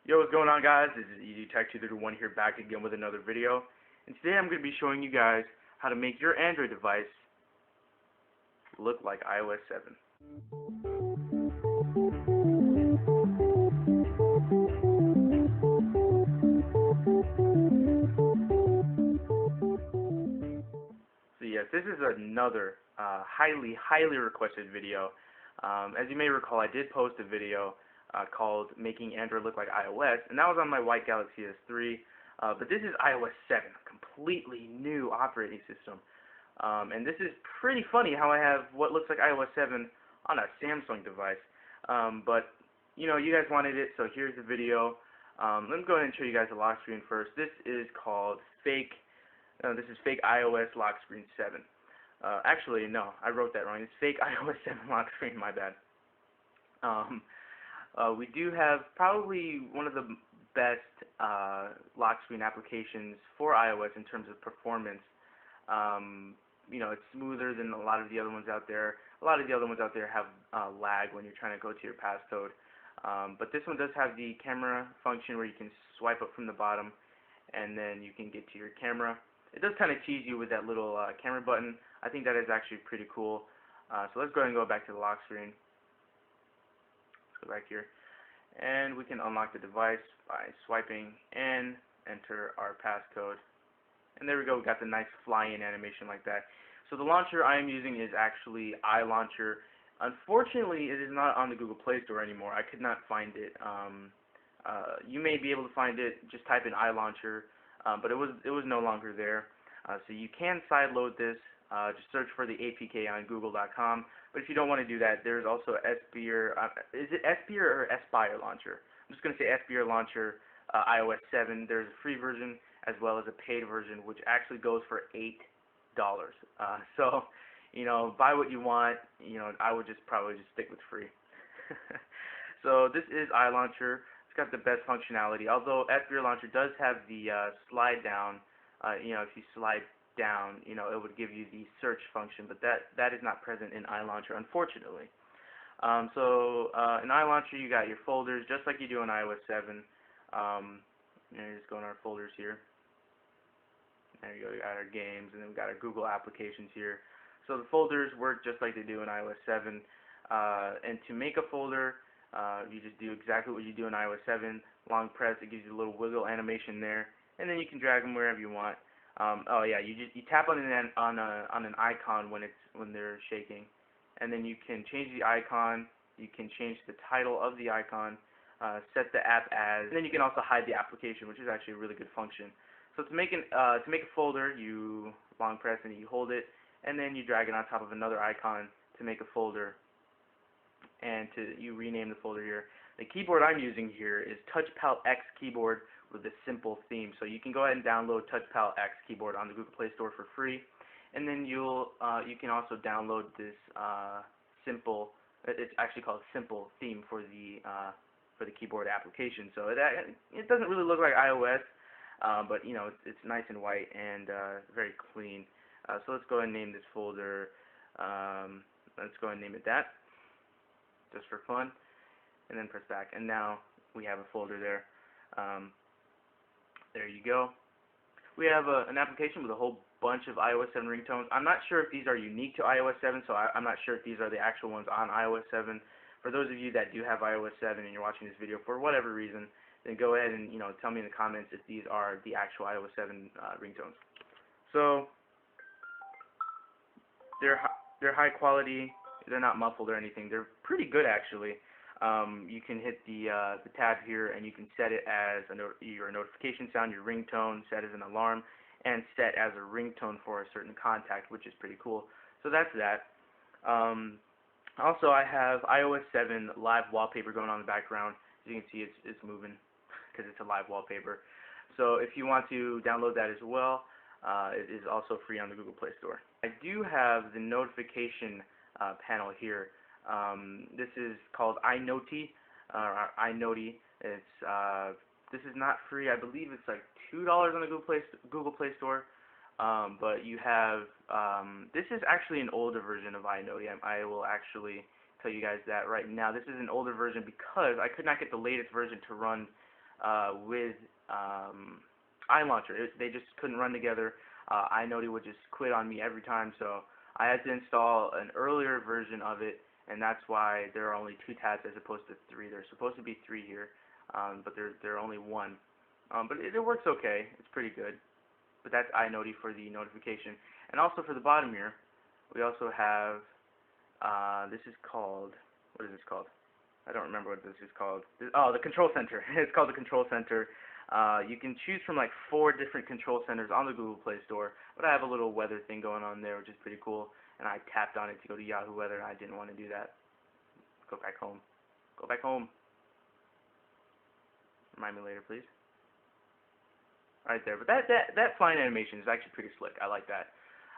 Yo, what's going on, guys? This is eztech231 here, back again with another video. And today I'm going to be showing you guys how to make your Android device look like iOS 7. So yes, this is another highly requested video. As you may recall, I did post a video called Making Android Look Like iOS, and that was on my white Galaxy S3, but this is iOS 7, a completely new operating system. And this is pretty funny how I have what looks like iOS 7 on a Samsung device. But, you know, you guys wanted it, so here's the video. Let me go ahead and show you guys the lock screen first. This is called fake iOS lock screen 7. Actually, no, I wrote that wrong. It's fake iOS 7 lock screen, my bad. We do have probably one of the best lock screen applications for iOS in terms of performance. You know, it's smoother than a lot of the other ones out there. A lot of the other ones out there have lag when you're trying to go to your passcode. But this one does have the camera function where you can swipe up from the bottom and then you can get to your camera. It does kind of tease you with that little camera button. I think that is actually pretty cool. So let's go ahead and go back to the lock screen. Let's go back here. And we can unlock the device by swiping and enter our passcode. And there we go, we got the nice fly-in animation like that. So the launcher I am using is actually iLauncher. Unfortunately, it is not on the Google Play Store anymore. I could not find it. You may be able to find it, just type in iLauncher, but it was no longer there. So you can sideload this. Just search for the APK on google.com. But if you don't want to do that, there's also Espire. Is it Espire or Aspire Launcher? I'm just going to say Espire Launcher iOS 7. There's a free version as well as a paid version, which actually goes for $8. So, you know, buy what you want. You know, I would probably just stick with free. So this is iLauncher. It's got the best functionality. Although Espire Launcher does have the slide down. You know, if you slide down, you know, it would give you the search function, but that is not present in iLauncher, unfortunately. In iLauncher, you got your folders just like you do in iOS 7. You just go in our folders here. There you go. We got our games, and then we got our Google applications here. So the folders work just like they do in iOS 7. And to make a folder, you just do exactly what you do in iOS 7. Long press, it gives you a little wiggle animation there, and then you can drag them wherever you want. Oh yeah, you tap on an icon when they're shaking, and then you can change the icon. You can change the title of the icon, set the app as, and then you can also hide the application, which is actually a really good function. So to make a folder, you long press and you hold it, and then you drag it on top of another icon to make a folder, and you rename the folder here. The keyboard I'm using here is TouchPal X keyboard with a simple theme. So you can go ahead and download TouchPal X keyboard on the Google Play Store for free, and then you can also download this simple. It's actually called Simple theme for the keyboard application. So it doesn't really look like iOS, but you know it's nice and white and very clean. So let's go ahead and name this folder. Let's go ahead and name it that, just for fun, and then press back. And now we have a folder there. There you go. We have an application with a whole bunch of iOS 7 ringtones. I'm not sure if these are unique to iOS 7, so I'm not sure if these are the actual ones on iOS 7. For those of you that do have iOS 7 and you're watching this video for whatever reason, then go ahead and tell me in the comments if these are the actual iOS 7 ringtones. So they're high quality. They're not muffled or anything. They're pretty good actually. You can hit the tab here and you can set it as your notification sound, your ringtone, set as an alarm, and set as a ringtone for a certain contact, which is pretty cool. So that's that. Also, I have iOS 7 live wallpaper going on in the background. As you can see, it's moving because it's a live wallpaper. So if you want to download that as well, it is also free on the Google Play Store. I do have the notification panel here. This is called iNoti. This is not free. I believe it's like $2 on the Google Play Store. But you have this is actually an older version of iNoti. I will actually tell you guys that right now. This is an older version because I could not get the latest version to run with iLauncher. They just couldn't run together. iNoti would just quit on me every time, so I had to install an earlier version of it, and that's why there are only 2 tabs as opposed to 3. There's supposed to be 3 here, but there are only 1. But it works okay. It's pretty good. But that's iNoti for the notification. And also for the bottom here, we also have, this is called, what is this called? I don't remember what this is called. Oh, the control center. It's called the control center. You can choose from like 4 different control centers on the Google Play Store, but I have a little weather thing going on there, which is pretty cool, and I tapped on it to go to Yahoo Weather, and I didn't want to do that. Go back home. Go back home. Remind me later, please. Right there, but that flying animation is actually pretty slick. I like that.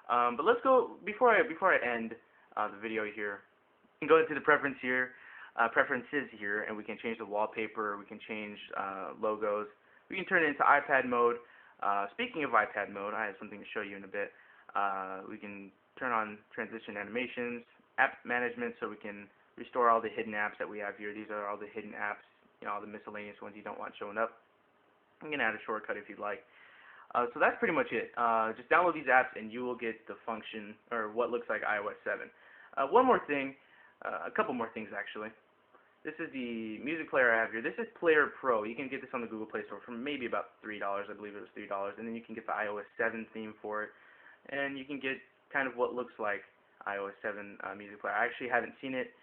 But let's go, before I end the video here, we can go into the preferences here, and we can change the wallpaper. We can change logos. We can turn it into iPad mode. Speaking of iPad mode, I have something to show you in a bit. We can turn on transition animations, app management, so we can restore all the hidden apps that we have here. These are all the hidden apps, all the miscellaneous ones you don't want showing up. I'm going to add a shortcut if you'd like. So that's pretty much it. Just download these apps and you will get the function, or what looks like iOS 7. One more thing, a couple more things actually. This is the music player I have here. This is Player Pro. You can get this on the Google Play Store for maybe about $3. I believe it was $3. And then you can get the iOS 7 theme for it. And you can get kind of what looks like iOS 7 music player. I actually haven't seen it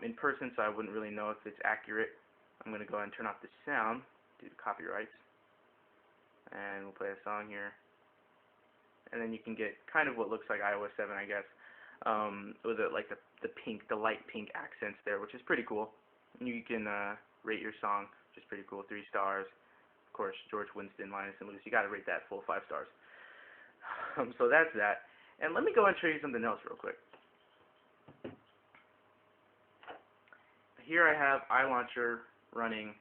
in person, so I wouldn't really know if it's accurate. I'm going to go ahead and turn off the sound due to copyrights. And we'll play a song here. And then you can get kind of what looks like iOS 7, I guess, with like the light pink accents there, which is pretty cool. And you can rate your song, which is pretty cool, 3 stars. Of course, George Winston, Linus and Lucas. You got to rate that full 5 stars. So that's that. And let me go and show you something else real quick. Here I have iLauncher running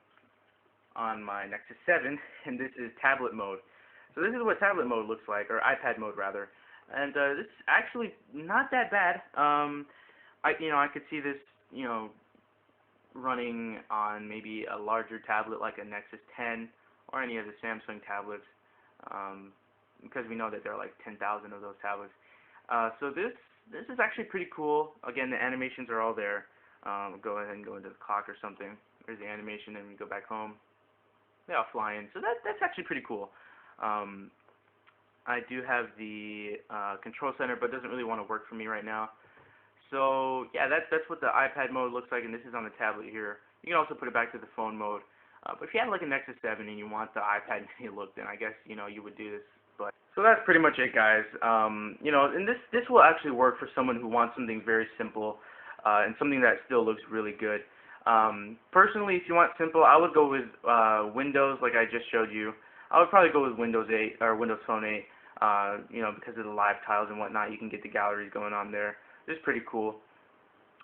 on my Nexus 7, and this is tablet mode. So this is what tablet mode looks like, or iPad mode rather. And this is actually not that bad. I could see this, running on maybe a larger tablet like a Nexus 10 or any of the Samsung tablets, because we know that there are like 10,000 of those tablets. So this is actually pretty cool. Again, the animations are all there. Go ahead and go into the clock or something. There's the animation, and we go back home. They all fly in. So that's actually pretty cool. I do have the control center, but it doesn't really want to work for me right now. So yeah, that's what the iPad mode looks like, and this is on the tablet here. You can also put it back to the phone mode. But if you have like a Nexus 7 and you want the iPad mini look, then I guess you would do this. But so that's pretty much it, guys. And this will actually work for someone who wants something very simple and something that still looks really good. Personally, if you want simple, I would go with Windows, like I just showed you. I would probably go with Windows 8 or Windows Phone 8. Because of the live tiles and whatnot, you can get the galleries going on there. It's pretty cool.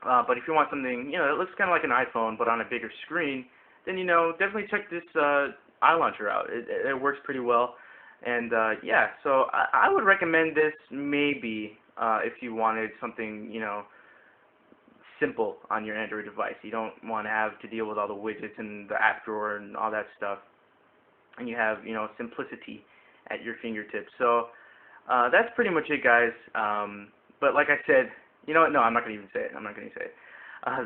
But if you want something, that looks kind of like an iPhone but on a bigger screen, then definitely check this iLauncher out. It works pretty well. And yeah, so I would recommend this maybe if you wanted something simple on your Android device. You don't want to have to deal with all the widgets and the app drawer and all that stuff, and you have simplicity at your fingertips. So that's pretty much it, guys. But like I said, no, I'm not going to even say it. I'm not going to say it.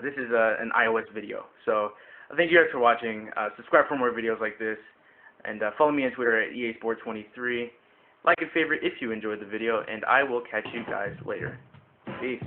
This is an iOS video. So thank you guys for watching. Subscribe for more videos like this, and follow me on Twitter at EASport23. Like and favorite if you enjoyed the video, and I will catch you guys later. Peace.